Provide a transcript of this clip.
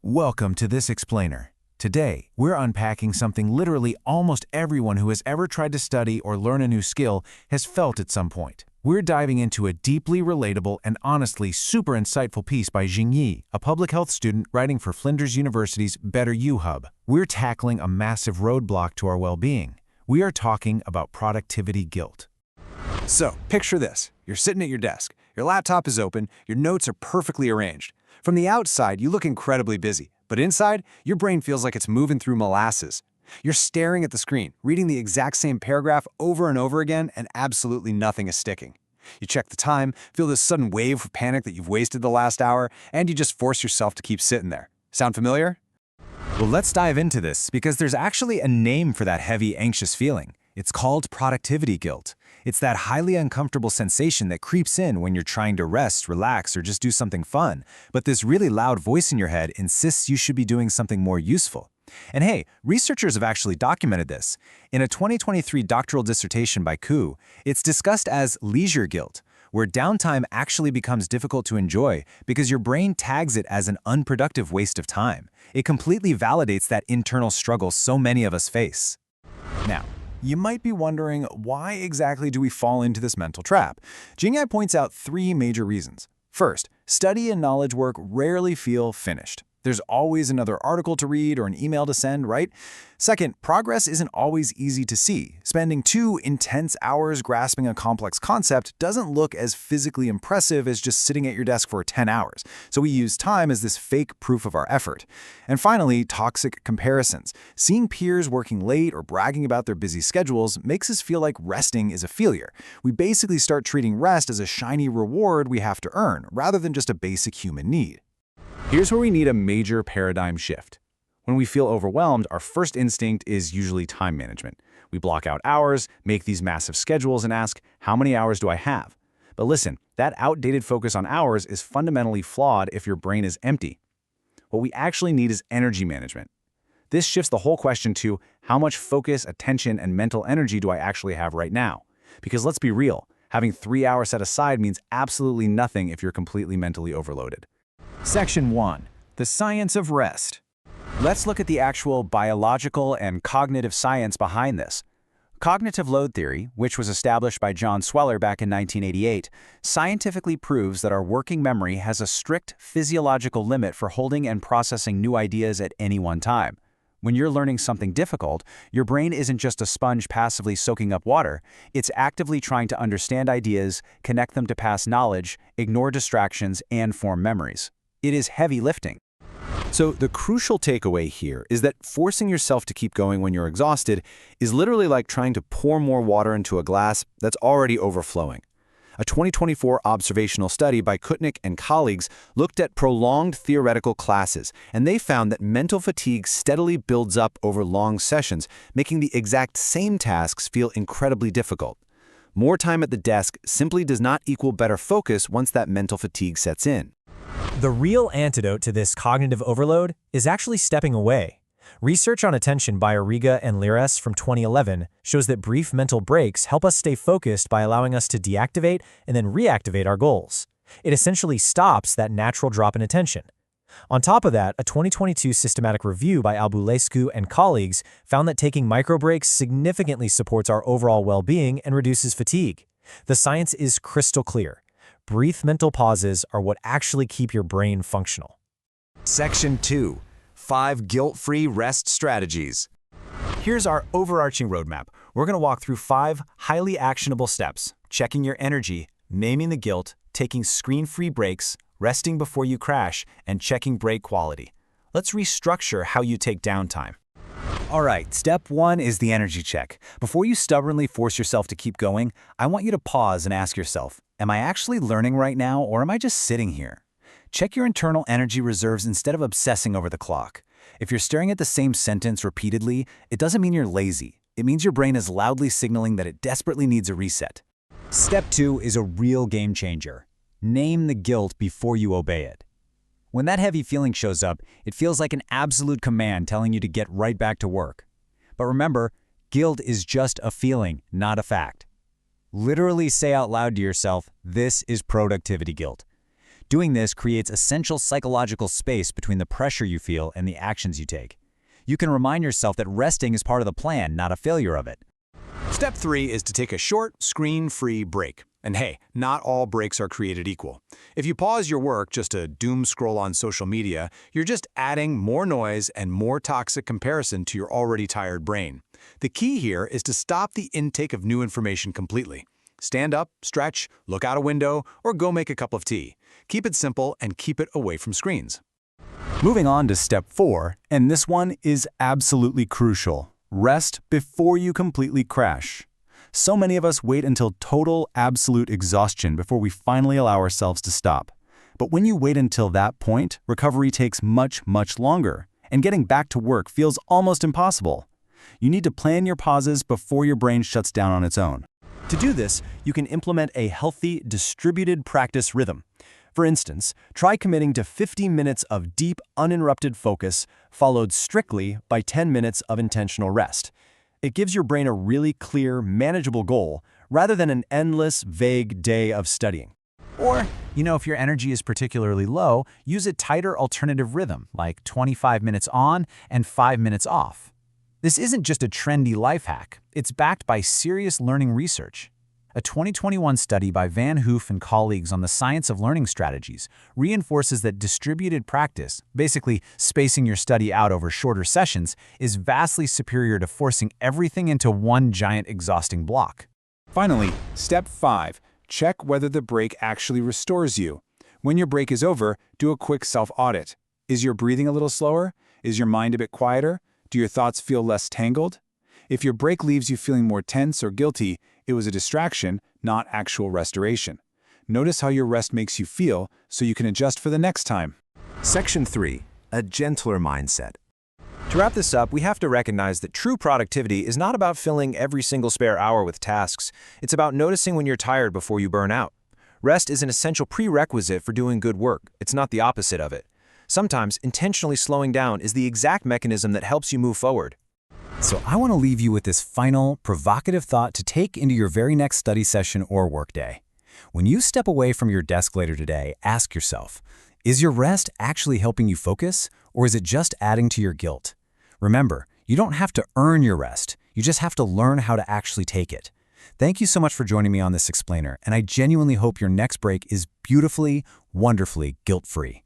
Welcome to This Explainer. Today, we're unpacking something literally almost everyone who has ever tried to study or learn a new skill has felt at some point. We're diving into a deeply relatable and honestly super insightful piece by Jingyi, a public health student writing for Flinders University's Better You Hub. We're tackling a massive roadblock to our well-being. We are talking about productivity guilt. So, picture this. You're sitting at your desk. Your laptop is open. Your notes are perfectly arranged. From the outside, you look incredibly busy. But inside, your brain feels like it's moving through molasses. You're staring at the screen, reading the exact same paragraph over and over again, and absolutely nothing is sticking. You check the time, feel this sudden wave of panic that you've wasted the last hour, and you just force yourself to keep sitting there. Sound familiar? Well, let's dive into this because there's actually a name for that heavy, anxious feeling. It's called productivity guilt. It's that highly uncomfortable sensation that creeps in when you're trying to rest, relax, or just do something fun, but this really loud voice in your head insists you should be doing something more useful. And hey, researchers have actually documented this. In a 2023 doctoral dissertation by Ku, it's discussed as leisure guilt, where downtime actually becomes difficult to enjoy because your brain tags it as an unproductive waste of time. It completely validates that internal struggle so many of us face. Now, you might be wondering, why exactly do we fall into this mental trap? Jingyi points out three major reasons. First, study and knowledge work rarely feel finished. There's always another article to read or an email to send, right? Second, progress isn't always easy to see. Spending 2 intense hours grasping a complex concept doesn't look as physically impressive as just sitting at your desk for 10 hours. So we use time as this fake proof of our effort. And finally, toxic comparisons. Seeing peers working late or bragging about their busy schedules makes us feel like resting is a failure. We basically start treating rest as a shiny reward we have to earn, rather than just a basic human need. Here's where we need a major paradigm shift. When we feel overwhelmed, our first instinct is usually time management. We block out hours, make these massive schedules, and ask, how many hours do I have? But listen, that outdated focus on hours is fundamentally flawed if your brain is empty. What we actually need is energy management. This shifts the whole question to how much focus, attention, and mental energy do I actually have right now? Because let's be real, having 3 hours set aside means absolutely nothing if you're completely mentally overloaded. Section 1. The Science of Rest. Let's look at the actual biological and cognitive science behind this. Cognitive load theory, which was established by John Sweller back in 1988, scientifically proves that our working memory has a strict physiological limit for holding and processing new ideas at any one time. When you're learning something difficult, your brain isn't just a sponge passively soaking up water, it's actively trying to understand ideas, connect them to past knowledge, ignore distractions, and form memories. It is heavy lifting. So the crucial takeaway here is that forcing yourself to keep going when you're exhausted is literally like trying to pour more water into a glass that's already overflowing. A 2024 observational study by Kutnick and colleagues looked at prolonged theoretical classes, and they found that mental fatigue steadily builds up over long sessions, making the exact same tasks feel incredibly difficult. More time at the desk simply does not equal better focus once that mental fatigue sets in. The real antidote to this cognitive overload is actually stepping away. Research on attention by Arriga and Lires from 2011 shows that brief mental breaks help us stay focused by allowing us to deactivate and then reactivate our goals. It essentially stops that natural drop in attention. On top of that, a 2022 systematic review by Albulescu and colleagues found that taking microbreaks significantly supports our overall well-being and reduces fatigue. The science is crystal clear. Brief mental pauses are what actually keep your brain functional. Section 2. 5 guilt-free rest strategies. Here's our overarching roadmap. We're going to walk through 5 highly actionable steps: checking your energy, naming the guilt, taking screen-free breaks, resting before you crash, and checking break quality. Let's restructure how you take downtime. All right, step 1 is the energy check. Before you stubbornly force yourself to keep going, I want you to pause and ask yourself, am I actually learning right now, or am I just sitting here? Check your internal energy reserves instead of obsessing over the clock. If you're staring at the same sentence repeatedly, it doesn't mean you're lazy. It means your brain is loudly signaling that it desperately needs a reset. Step 2 is a real game changer. Name the guilt before you obey it. When that heavy feeling shows up, it feels like an absolute command telling you to get right back to work. But remember, guilt is just a feeling, not a fact. Literally say out loud to yourself, this is productivity guilt. Doing this creates essential psychological space between the pressure you feel and the actions you take. You can remind yourself that resting is part of the plan, not a failure of it. Step 3 is to take a short, screen-free break. And hey, not all breaks are created equal. If you pause your work just to doom scroll on social media, you're just adding more noise and more toxic comparison to your already tired brain. The key here is to stop the intake of new information completely. Stand up, stretch, look out a window, or go make a cup of tea. Keep it simple and keep it away from screens. Moving on to step 4, and this one is absolutely crucial. Rest before you completely crash. So many of us wait until total, absolute exhaustion before we finally allow ourselves to stop. But when you wait until that point, recovery takes much, much longer, and getting back to work feels almost impossible. You need to plan your pauses before your brain shuts down on its own. To do this, you can implement a healthy, distributed practice rhythm. For instance, try committing to 50 minutes of deep, uninterrupted focus, followed strictly by 10 minutes of intentional rest. It gives your brain a really clear, manageable goal, rather than an endless, vague day of studying. Or, if your energy is particularly low, use a tighter alternative rhythm, like 25 minutes on and 5 minutes off. This isn't just a trendy life hack, it's backed by serious learning research. A 2021 study by Van Hoof and colleagues on the science of learning strategies reinforces that distributed practice, basically spacing your study out over shorter sessions, is vastly superior to forcing everything into one giant exhausting block. Finally, step 5, check whether the break actually restores you. When your break is over, do a quick self-audit. Is your breathing a little slower? Is your mind a bit quieter? Do your thoughts feel less tangled? If your break leaves you feeling more tense or guilty, it was a distraction, not actual restoration. Notice how your rest makes you feel so you can adjust for the next time. Section 3. A gentler mindset. To wrap this up, we have to recognize that true productivity is not about filling every single spare hour with tasks. It's about noticing when you're tired before you burn out. Rest is an essential prerequisite for doing good work. It's not the opposite of it. Sometimes, intentionally slowing down is the exact mechanism that helps you move forward. So I want to leave you with this final, provocative thought to take into your very next study session or workday. When you step away from your desk later today, ask yourself, is your rest actually helping you focus, or is it just adding to your guilt? Remember, you don't have to earn your rest. You just have to learn how to actually take it. Thank you so much for joining me on this explainer, and I genuinely hope your next break is beautifully, wonderfully guilt-free.